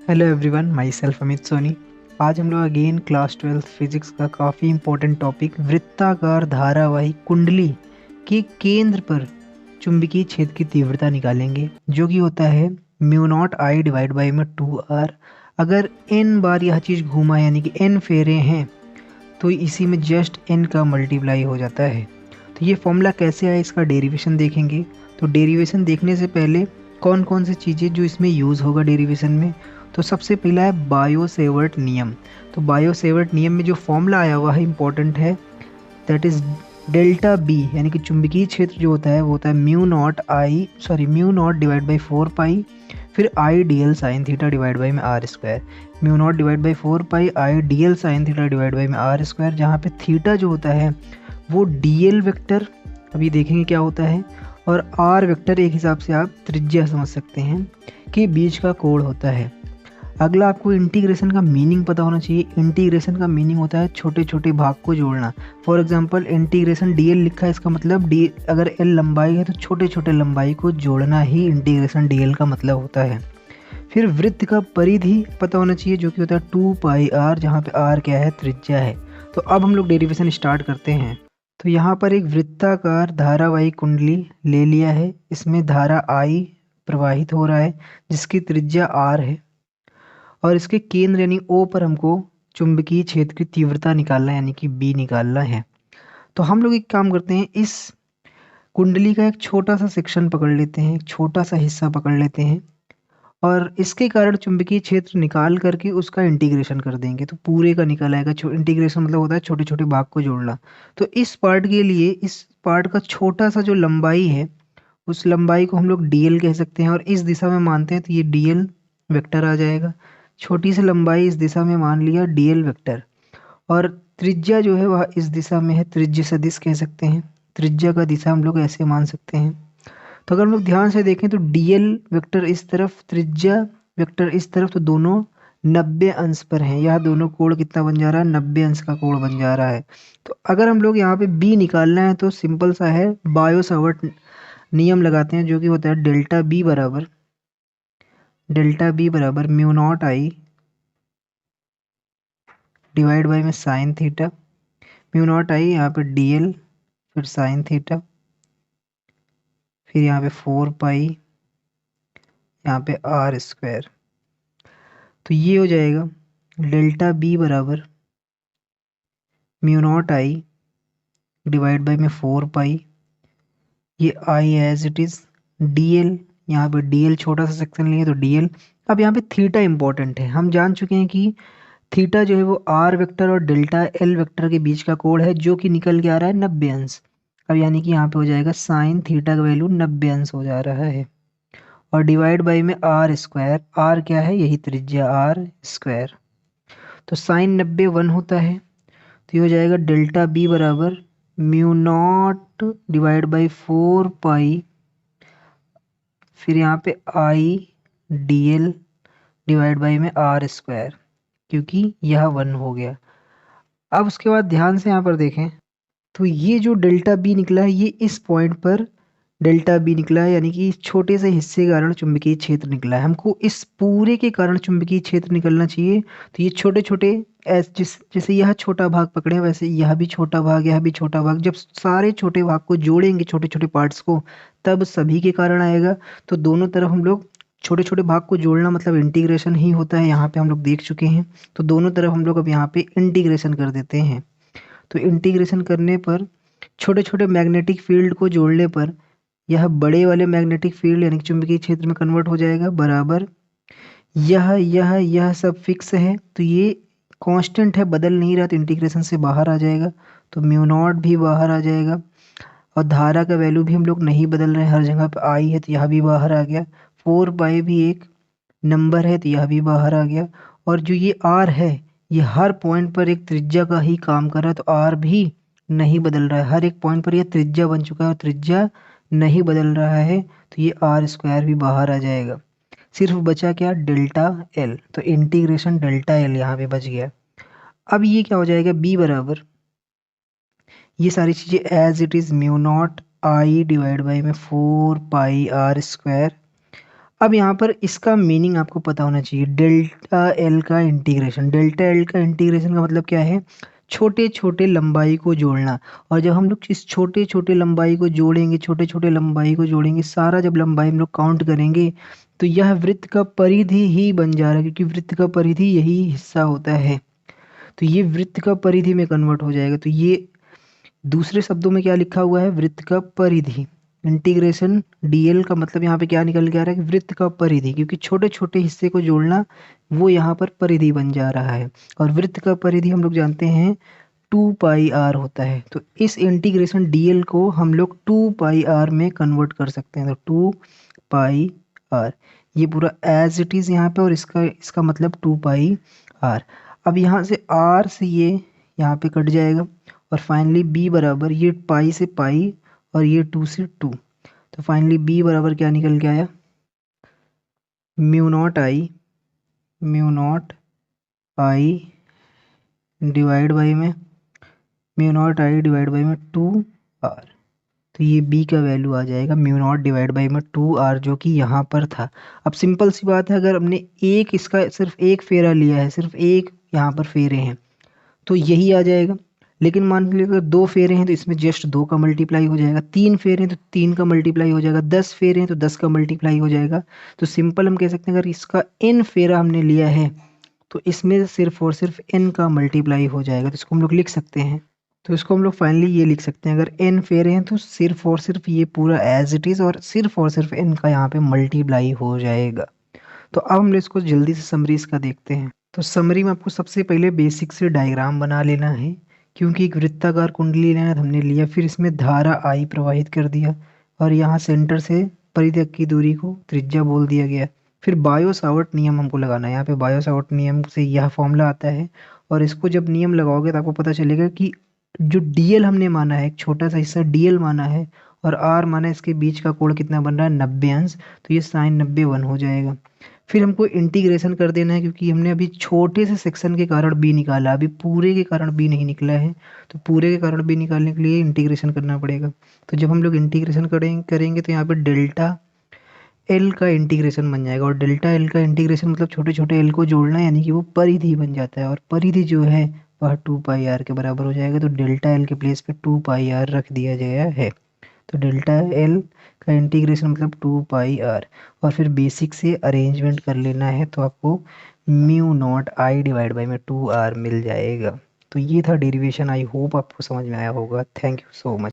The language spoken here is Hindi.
Hello everyone, myself Amit Soni. आज हम लोग अगेन क्लास 12 फिजिक्स का काफ़ी इंपॉर्टेंट टॉपिक वृत्ताकार धारावाही कुंडली के केंद्र पर चुंबकीय क्षेत्र की तीव्रता निकालेंगे, जो कि होता है mu not I divide by में 2r। अगर n बार यह चीज़ घूमा यानी कि n फेरे हैं तो इसी में जस्ट n का मल्टीप्लाई हो जाता है। तो ये फॉर्मूला कैसे आया, इसका डेरिवेशन देखेंगे। तो डेरिवेशन देखने से पहले कौन कौन सी चीज़ें जो इसमें यूज़ होगा डेरिवेशन में, तो सबसे पहला है बायो सेवर्ट नियम। तो बायो सेवर्ट नियम में जो फॉर्मूला आया हुआ है इंपॉर्टेंट है, दैट इज डेल्टा बी, यानी कि चुंबकीय क्षेत्र जो होता है वो होता है mu naught divide by 4 pi, फिर I D L sine theta divide by में R square. Mu naught divide by 4 pi I D L sine theta divide by में आर स्क्वायर, जहाँ पे थीटा जो होता है वो डी एल वेक्टर, अभी देखेंगे क्या होता है, और आर वेक्टर एक हिसाब से आप त्रिज्या समझ सकते हैं, के बीच का कोण होता है। अगला आपको इंटीग्रेशन का मीनिंग पता होना चाहिए। इंटीग्रेशन का मीनिंग होता है छोटे छोटे भाग को जोड़ना। फॉर एग्जांपल इंटीग्रेशन डीएल लिखा है, इसका मतलब डी, अगर एल लंबाई है तो छोटे छोटे लंबाई को जोड़ना ही इंटीग्रेशन डीएल का मतलब होता है। फिर वृत्त का परिधि पता होना चाहिए, जो कि होता है 2 पाई आर, जहाँ पे आर क्या है, त्रिज्या है। तो अब हम लोग डेरिवेशन स्टार्ट करते हैं। तो यहाँ पर एक वृत्ताकार धारावाही कुंडली ले लिया है, इसमें धारा आई प्रवाहित हो रहा है जिसकी त्रिज्या आर है, और इसके केंद्र यानी ओ पर हमको चुंबकीय क्षेत्र की तीव्रता निकालना है, यानी कि बी निकालना है। तो हम लोग एक काम करते हैं, इस कुंडली का एक छोटा सा सेक्शन पकड़ लेते हैं, एक छोटा सा हिस्सा पकड़ लेते हैं, और इसके कारण चुंबकीय क्षेत्र निकाल करके उसका इंटीग्रेशन कर देंगे तो पूरे का निकल आएगा। इंटीग्रेशन मतलब होता है छोटे छोटे भाग को जोड़ना। तो इस पार्ट के लिए इस पार्ट का छोटा सा जो लंबाई है उस लंबाई को हम लोग डीएल कह सकते हैं, और इस दिशा में मानते हैं तो ये डीएल वेक्टर आ जाएगा। छोटी सी लंबाई इस दिशा में मान लिया डीएल वेक्टर, और त्रिज्या जो है वह इस दिशा में है, त्रिज्य सदिश कह सकते हैं। त्रिज्या का दिशा हम लोग ऐसे मान सकते हैं। तो अगर हम लोग ध्यान से देखें तो डीएल वेक्टर इस तरफ, त्रिज्या वेक्टर इस तरफ, तो दोनों 90 अंश पर हैं। यह दोनों कोण कितना बन जा रहा है, 90 अंश का कोण बन जा रहा है। तो अगर हम लोग यहाँ पे बी निकालना है तो सिंपल सा है, बायो सावर्ट नियम लगाते हैं, जो कि होता है डेल्टा बी बराबर mu not I divide by में sine theta. Mu not I यहाँ पे डी एल, फिर साइन थीटा, फिर यहाँ पे 4 पाई, यहाँ पे आर स्क्वायर। तो ये हो जाएगा डेल्टा बी बराबर mu not I divide by में 4 पाई, ये I as it is, D L, यहाँ पे डी एल छोटा सा सेक्शन लिए तो डी एल। अब यहाँ पे थीटा इंपॉर्टेंट है, हम जान चुके हैं कि थीटा जो है वो आर वेक्टर और डेल्टा एल वेक्टर के बीच का कोण है, जो कि निकल के आ रहा है 90 अंश। अब यानी कि यहाँ पे हो जाएगा साइन थीटा का वैल्यू 90 अंश हो जा रहा है, और डिवाइड बाई में आर स्क्वायर, आर क्या है, यही त्रिज्या आर स्क्वायर। तो साइन 90 1 होता है, तो ये हो जाएगा डेल्टा बी बराबर mu naught divide by 4 pi, फिर यहाँ पे आई डी एल डिवाइड बाई में आर स्क्वायर, क्योंकि यह 1 हो गया। अब उसके बाद ध्यान से यहाँ पर देखें तो ये जो डेल्टा बी निकला है, ये इस पॉइंट पर डेल्टा बी निकला है, यानी कि इस छोटे से हिस्से के कारण चुंबकीय क्षेत्र निकला है। हमको इस पूरे के कारण चुंबकीय क्षेत्र निकलना चाहिए, तो ये छोटे छोटे जैसे यह छोटा भाग पकड़े वैसे यह भी छोटा भाग, यह भी छोटा भाग, जब सारे छोटे भाग को जोड़ेंगे छोटे छोटे पार्ट्स को तब सभी के कारण आएगा। तो दोनों तरफ हम लोग छोटे छोटे भाग को जोड़ना मतलब इंटीग्रेशन ही होता है, यहाँ पे हम लोग देख चुके हैं। तो दोनों तरफ हम लोग अब यहाँ पे इंटीग्रेशन कर देते हैं। तो इंटीग्रेशन करने पर छोटे छोटे मैग्नेटिक फील्ड को जोड़ने पर यह बड़े वाले मैग्नेटिक फील्ड यानी कि चुंबकीय क्षेत्र में कन्वर्ट हो जाएगा, बराबर यह सब फिक्स है, तो ये कांस्टेंट है, बदल नहीं रहा, तो इंटीग्रेशन से बाहर आ जाएगा। तो म्यू नॉट भी बाहर आ जाएगा, और धारा का वैल्यू भी हम लोग नहीं बदल रहे हैं, हर जगह पे आई है तो यह भी बाहर आ गया। 4 पाई भी एक नंबर है तो यह भी बाहर आ गया, और जो ये आर है ये हर पॉइंट पर एक त्रिज्या का ही काम कर रहा है, तो आर भी नहीं बदल रहा है, हर एक पॉइंट पर यह त्रिज्या बन चुका है और त्रिज्या नहीं बदल रहा है, तो ये आर स्क्वायर भी बाहर आ जाएगा। सिर्फ बचा क्या, डेल्टा एल, तो इंटीग्रेशन डेल्टा एल यहाँ पे बच गया। अब ये क्या हो जाएगा, बी बराबर ये सारी चीज़ें as it is mu not I divide by में 4 पाई आर स्क्वायर। अब यहाँ पर इसका मीनिंग आपको पता होना चाहिए। डेल्टा एल का इंटीग्रेशन, डेल्टा एल का इंटीग्रेशन का मतलब क्या है? छोटे छोटे लंबाई को जोड़ना। और जब हम लोग इस छोटे छोटे लंबाई को जोड़ेंगे, छोटे छोटे लंबाई को जोड़ेंगे, सारा जब लंबाई हम लोग काउंट करेंगे तो यह वृत्त का परिधि ही बन जा रहा है, क्योंकि वृत्त का परिधि यही हिस्सा होता है। तो ये वृत्त का परिधि में कन्वर्ट हो जाएगा। तो ये दूसरे शब्दों में क्या लिखा हुआ है? वृत्त का परिधि। इंटीग्रेशन डीएल का मतलब यहाँ पे क्या निकल के आ रहा है कि वृत्त का परिधि, क्योंकि छोटे छोटे हिस्से को जोड़ना वो यहाँ पर परिधि बन जा रहा है। और वृत्त का परिधि हम लोग जानते हैं 2 पाई आर होता है। तो इस इंटीग्रेशन डीएल को हम लोग 2 पाई आर में कन्वर्ट कर सकते हैं। तो 2 पाई आर, ये पूरा एज इट इज़ यहाँ पे, और इसका इसका मतलब 2 पाई आर। अब यहाँ से आर से ये यहाँ पे कट जाएगा, और फाइनली बी बराबर ये पाई से पाई और ये 2 से 2। तो फाइनली बी बराबर क्या निकल के आया? Mu naught I divide by में 2 आर। तो ये बी का वैल्यू आ जाएगा म्यू नॉट डिवाइड बाई में 2 आर, जो कि यहाँ पर था। अब सिंपल सी बात है, अगर हमने एक इसका सिर्फ एक फेरा लिया है, सिर्फ एक यहाँ पर फेरे हैं, तो यही आ जाएगा। लेकिन मान लीजिए अगर 2 फेरे हैं तो इसमें जस्ट 2 का मल्टीप्लाई हो जाएगा, 3 फेरे हैं तो 3 का मल्टीप्लाई हो जाएगा, 10 फेरे हैं तो 10 का मल्टीप्लाई हो जाएगा। तो सिंपल हम कह सकते हैं, अगर इसका n फेरा हमने लिया है तो इसमें सिर्फ और सिर्फ n का मल्टीप्लाई हो जाएगा। तो इसको हम लोग लिख सकते हैं। तो इसको हम लोग फाइनली ये लिख सकते हैं, अगर n फेरे हैं तो सिर्फ और सिर्फ ये पूरा एज इट इज़ और सिर्फ n का यहाँ पे मल्टीप्लाई हो जाएगा। तो अब हम इसको जल्दी से समरी इसका देखते हैं। तो समरी में आपको सबसे पहले बेसिक से डायग्राम बना लेना है, क्योंकि एक वृत्ताकार कुंडली लेना हमने लिया, फिर इसमें धारा आई प्रवाहित कर दिया, और यहाँ सेंटर से परिधि तक की दूरी को त्रिज्या बोल दिया गया। फिर बायो सावर्ट नियम हमको लगाना है। यहाँ पे बायो सावर्ट नियम से यह फॉर्मूला आता है, और इसको जब नियम लगाओगे तो आपको पता चलेगा कि जो डीएल हमने माना है, एक छोटा सा हिस्सा डीएल माना है, और आर माना है, इसके बीच का कोण कितना बन रहा है? 90 अंश। तो ये साइन 90 हो जाएगा। फिर हमको इंटीग्रेशन कर देना है, क्योंकि हमने अभी छोटे से सेक्शन के कारण बी निकाला, अभी पूरे के कारण बी नहीं निकला है। तो पूरे के कारण बी निकालने के लिए इंटीग्रेशन करना पड़ेगा। तो जब हम लोग इंटीग्रेशन करेंगे तो यहाँ पे डेल्टा एल का इंटीग्रेशन बन जाएगा, और डेल्टा एल का इंटीग्रेशन मतलब छोटे छोटे एल को जोड़ना, यानी कि वो परिधि बन जाता है। और परिधि जो है वह 2 पाई आर के बराबर हो जाएगा। तो डेल्टा एल के प्लेस पे 2 पाई आर रख दिया गया है। तो डेल्टा एल का इंटीग्रेशन मतलब 2 पाई आर, और फिर बेसिक से अरेंजमेंट कर लेना है, तो आपको mu naught I divide by में 2 आर मिल जाएगा। तो ये था डेरिवेशन। आई होप आपको समझ में आया होगा। Thank you so much.